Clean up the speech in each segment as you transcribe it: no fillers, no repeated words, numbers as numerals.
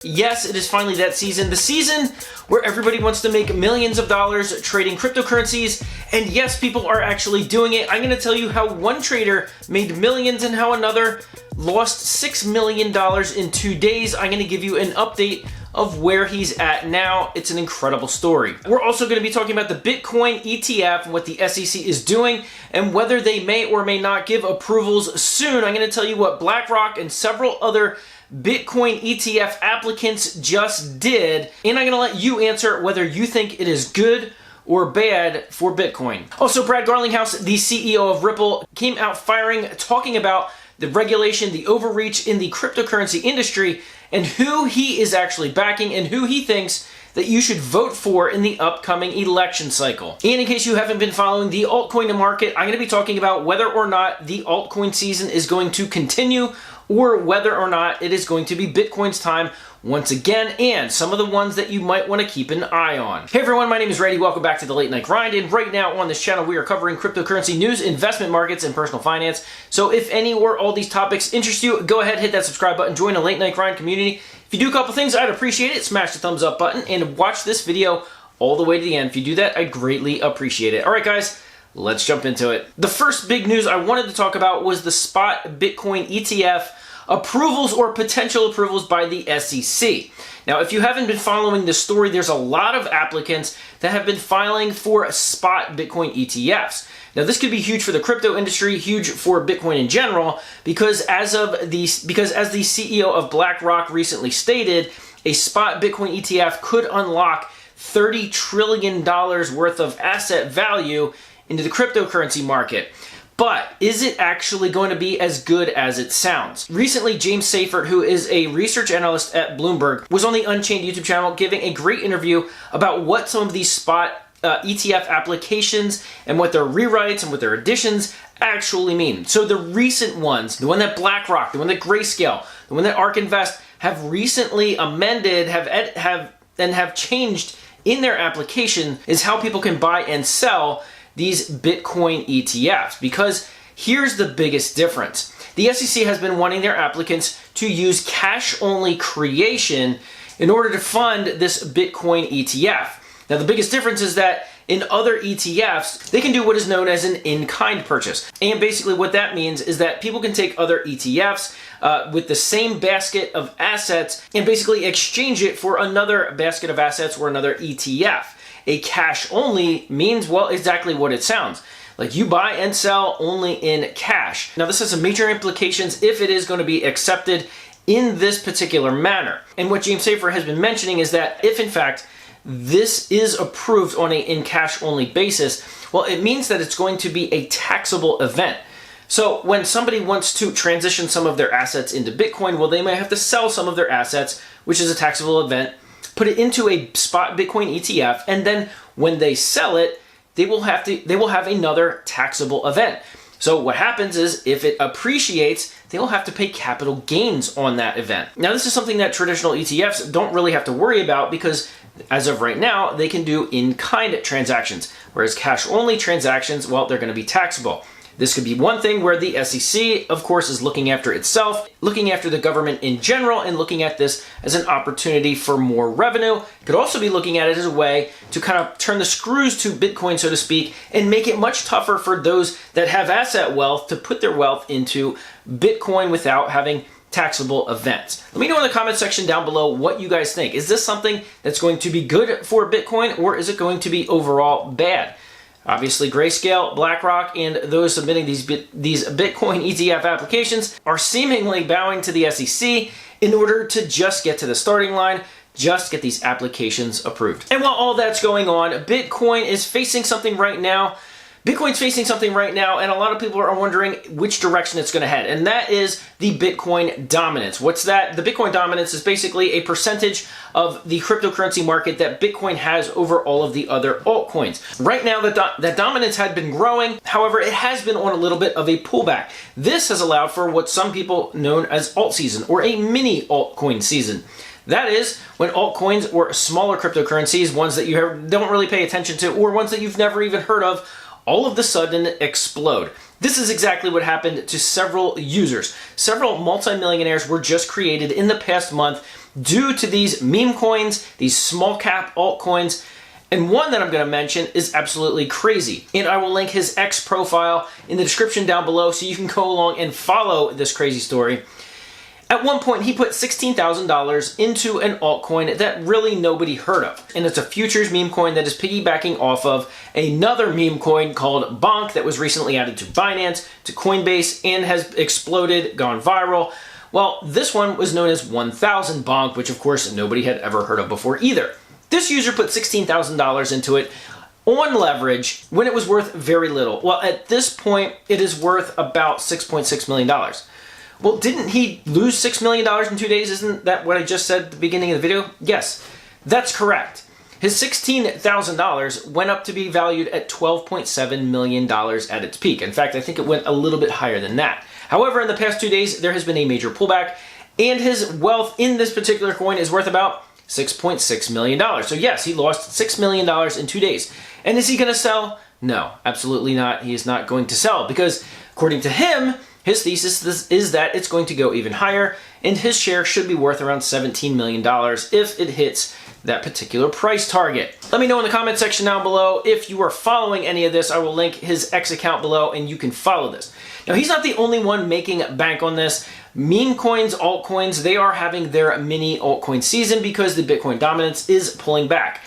Yes, it is finally that season. The season where everybody wants to make millions of dollars trading cryptocurrencies. And yes, people are actually doing it. I'm going to tell you how one trader made millions and how another lost $6 million in 2 days. I'm going to give you an update of where he's at now. It's an incredible story. We're also going to be talking about the Bitcoin ETF and what the SEC is doing and whether they may or may not give approvals soon. I'm going to tell you what BlackRock and several other Bitcoin ETF applicants just did, and I'm going to let you answer whether you think it is good or bad for Bitcoin. Also, Brad Garlinghouse, the CEO of Ripple, came out firing, talking about the regulation, the overreach in the cryptocurrency industry, and who he is actually backing and who he thinks that you should vote for in the upcoming election cycle. And in case you haven't been following the altcoin market, I'm going to be talking about whether or not the altcoin season is going to continue or whether or not it is going to be Bitcoin's time once again, and some of the ones that you might want to keep an eye on. Hey everyone, my name is Randy. Welcome back to the Late Night Grind, and right now on this channel we are covering cryptocurrency news, investment markets, and personal finance. So if any or all these topics interest you, go ahead, hit that subscribe button, join the Late Night Grind community. If you do a couple things, I'd appreciate it. Smash the thumbs up button and watch this video all the way to the end. If you do that, I'd greatly appreciate it. All right, guys, let's jump into it. The first big news I wanted to talk about was the spot Bitcoin ETF approvals or potential approvals by the SEC. Now, if you haven't been following this story, there's a lot of applicants that have been filing for spot Bitcoin ETFs. Now, this could be huge for the crypto industry, huge for Bitcoin in general, because as the CEO of BlackRock recently stated, a spot Bitcoin ETF could unlock $30 trillion worth of asset value into the cryptocurrency market. But is it actually going to be as good as it sounds? Recently, James Seyffart, who is a research analyst at Bloomberg, was on the Unchained YouTube channel giving a great interview about what some of these spot ETF applications and what their rewrites and what their additions actually mean. So the recent ones, the one that BlackRock, the one that Grayscale, the one that ARK Invest have recently amended, have changed in their application is how people can buy and sell these Bitcoin ETFs, because here's the biggest difference. The SEC has been wanting their applicants to use cash-only creation in order to fund this Bitcoin ETF. Now, the biggest difference is that in other ETFs, they can do what is known as an in-kind purchase. And basically what that means is that people can take other ETFs with the same basket of assets and basically exchange it for another basket of assets or another ETF. A cash only means, well, exactly what it sounds. Like you buy and sell only in cash. Now, this has some major implications if it is going to be accepted in this particular manner. And what James Seyffart has been mentioning is that if in fact this is approved on an in cash only basis, well, it means that it's going to be a taxable event. So when somebody wants to transition some of their assets into Bitcoin, well, they might have to sell some of their assets, which is a taxable event, put it into a spot Bitcoin ETF, and then when they sell it, they will have another taxable event. So what happens is if it appreciates, they will have to pay capital gains on that event. Now, this is something that traditional ETFs don't really have to worry about because as of right now, they can do in-kind transactions, whereas cash-only transactions, well, they're going to be taxable. This could be one thing where the SEC, of course, is looking after itself, looking after the government in general, and looking at this as an opportunity for more revenue. It could also be looking at it as a way to kind of turn the screws to Bitcoin, so to speak, and make it much tougher for those that have asset wealth to put their wealth into Bitcoin without having taxable events. Let me know in the comment section down below what you guys think. Is this something that's going to be good for Bitcoin, or is it going to be overall bad? Obviously, Grayscale, BlackRock, and those submitting these Bitcoin ETF applications are seemingly bowing to the SEC in order to just get to the starting line, just get these applications approved. And while all that's going on, Bitcoin is facing something right now. Bitcoin's facing something right now, and a lot of people are wondering which direction it's going to head, and that is the Bitcoin dominance. What's that? The Bitcoin dominance is basically a percentage of the cryptocurrency market that Bitcoin has over all of the other altcoins. Right now, that dominance had been growing. However, it has been on a little bit of a pullback. This has allowed for what some people know as alt season, or a mini altcoin season. That is when altcoins or smaller cryptocurrencies, ones that you don't really pay attention to, or ones that you've never even heard of, all of a sudden explode. This is exactly what happened to several users. Several multimillionaires were just created in the past month due to these meme coins, these small cap altcoins. And one that I'm going to mention is absolutely crazy. And I will link his X profile in the description down below so you can go along and follow this crazy story. At one point, he put $16,000 into an altcoin that really nobody heard of. And it's a futures meme coin that is piggybacking off of another meme coin called BONK that was recently added to Binance, to Coinbase, and has exploded, gone viral. Well, this one was known as 1000 BONK, which of course nobody had ever heard of before either. This user put $16,000 into it on leverage when it was worth very little. Well, at this point, it is worth about $6.6 million. Well, didn't he lose $6 million in 2 days? Isn't that what I just said at the beginning of the video? Yes, that's correct. His $16,000 went up to be valued at $12.7 million at its peak. In fact, I think it went a little bit higher than that. However, in the past 2 days, there has been a major pullback, and his wealth in this particular coin is worth about $6.6 million. So yes, he lost $6 million in 2 days. And is he going to sell? No, absolutely not. He is not going to sell because according to him, his thesis is that it's going to go even higher and his share should be worth around $17 million if it hits that particular price target. Let me know in the comment section down below if you are following any of this. I will link his X account below and you can follow this. Now, he's not the only one making bank on this. Meme coins, altcoins, they are having their mini altcoin season because the Bitcoin dominance is pulling back.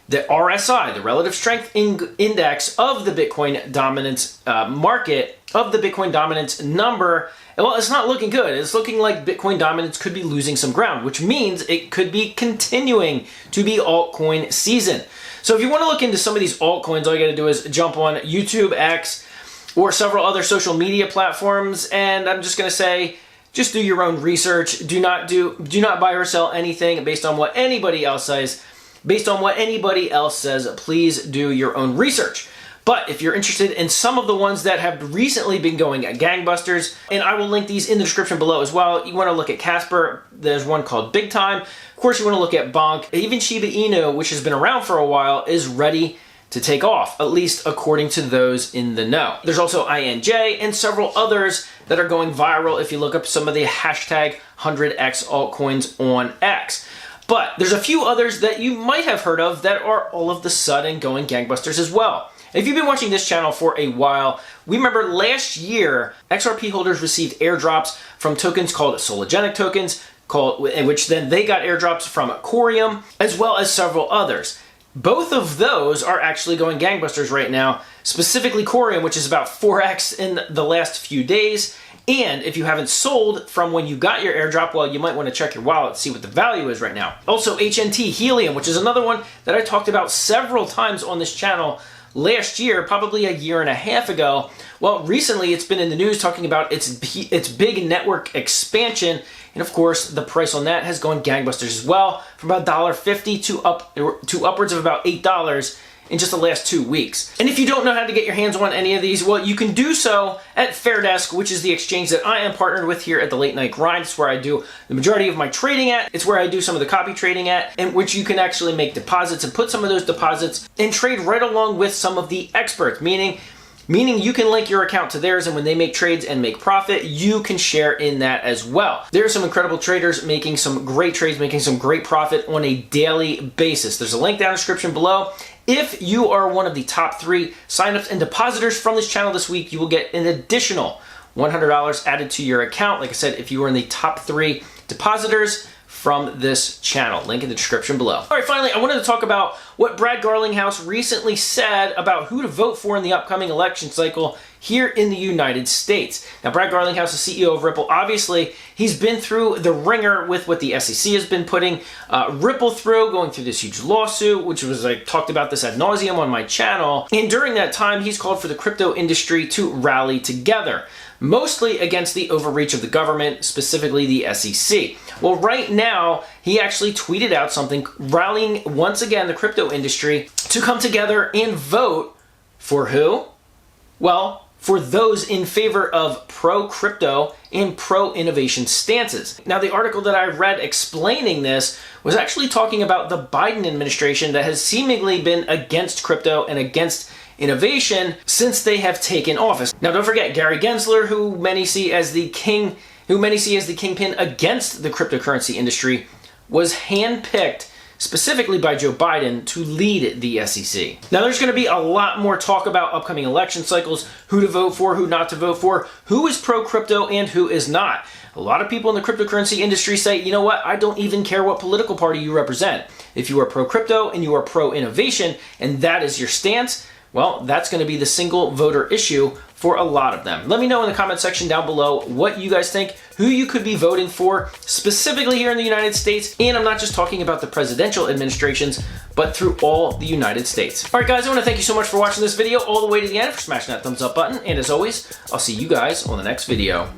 The RSI, the relative strength index of the Bitcoin dominance market, of the Bitcoin dominance number, well, it's not looking good. It's looking like Bitcoin dominance could be losing some ground, which means it could be continuing to be altcoin season. So if you want to look into some of these altcoins, all you got to do is jump on YouTube, X, or several other social media platforms, and I'm just going to say, just do your own research. Do not buy or sell anything based on what anybody else says. Based on what anybody else says, please do your own research. But if you're interested in some of the ones that have recently been going gangbusters, and I will link these in the description below as well. You want to look at Casper. There's one called Big Time. Of course, you want to look at BONK. Even Shiba Inu, which has been around for a while, is ready to take off, at least according to those in the know. There's also INJ and several others that are going viral if you look up some of the hashtag 100x altcoins on X. But there's a few others that you might have heard of that are all of the sudden going gangbusters as well. If you've been watching this channel for a while, we remember last year, XRP holders received airdrops from tokens called Sologenic tokens, which then they got airdrops from Corium, as well as several others. Both of those are actually going gangbusters right now, specifically Corium, which is about 4x in the last few days. And if you haven't sold from when you got your airdrop, well, you might want to check your wallet to see what the value is right now. Also, HNT, Helium, which is another one that I talked about several times on this channel last year, probably a year and a half ago. Well, recently it's been in the news talking about its big network expansion. And of course, the price on that has gone gangbusters as well, from about $1.50 to upwards of about $8 in just the last 2 weeks. And if you don't know how to get your hands on any of these, well, you can do so at Fairdesk, which is the exchange that I am partnered with here at the Late Night Grind. It's where I do the majority of my trading at. It's where I do some of the copy trading at, and which you can actually make deposits and put some of those deposits and trade right along with some of the experts, meaning you can link your account to theirs, and when they make trades and make profit, you can share in that as well. There are some incredible traders making some great trades, making some great profit on a daily basis. There's a link down in the description below. If you are one of the top 3 signups and depositors from this channel this week, you will get an additional $100 added to your account. Like I said, if you are in the top 3 depositors from this channel. Link in the description below. All right, finally, I wanted to talk about what Brad Garlinghouse recently said about who to vote for in the upcoming election cycle here in the United States. Now, Brad Garlinghouse, the CEO of Ripple, obviously, he's been through the ringer with what the SEC has been putting Ripple through, going through this huge lawsuit, which was, I talked about this ad nauseum on my channel. And during that time, he's called for the crypto industry to rally together, mostly against the overreach of the government, specifically the SEC. Well, right now, he actually tweeted out something rallying once again the crypto industry to come together and vote for who? Well, for those in favor of pro-crypto and pro-innovation stances. Now, the article that I read explaining this was actually talking about the Biden administration that has seemingly been against crypto and against innovation since they have taken office. Now, don't forget Gary Gensler, who many see as the kingpin against the cryptocurrency industry, was handpicked specifically by Joe Biden to lead the SEC. Now there's going to be a lot more talk about upcoming election cycles, who to vote for, who not to vote for, who is pro-crypto and who is not. A lot of people in the cryptocurrency industry say, you know what, I don't even care what political party you represent. If you are pro-crypto and you are pro-innovation and that is your stance, well, that's going to be the single voter issue for a lot of them. Let me know in the comment section down below what you guys think, who you could be voting for, specifically here in the United States. And I'm not just talking about the presidential administrations, but through all the United States. All right, guys, I want to thank you so much for watching this video all the way to the end, for smashing that thumbs up button. And as always, I'll see you guys on the next video.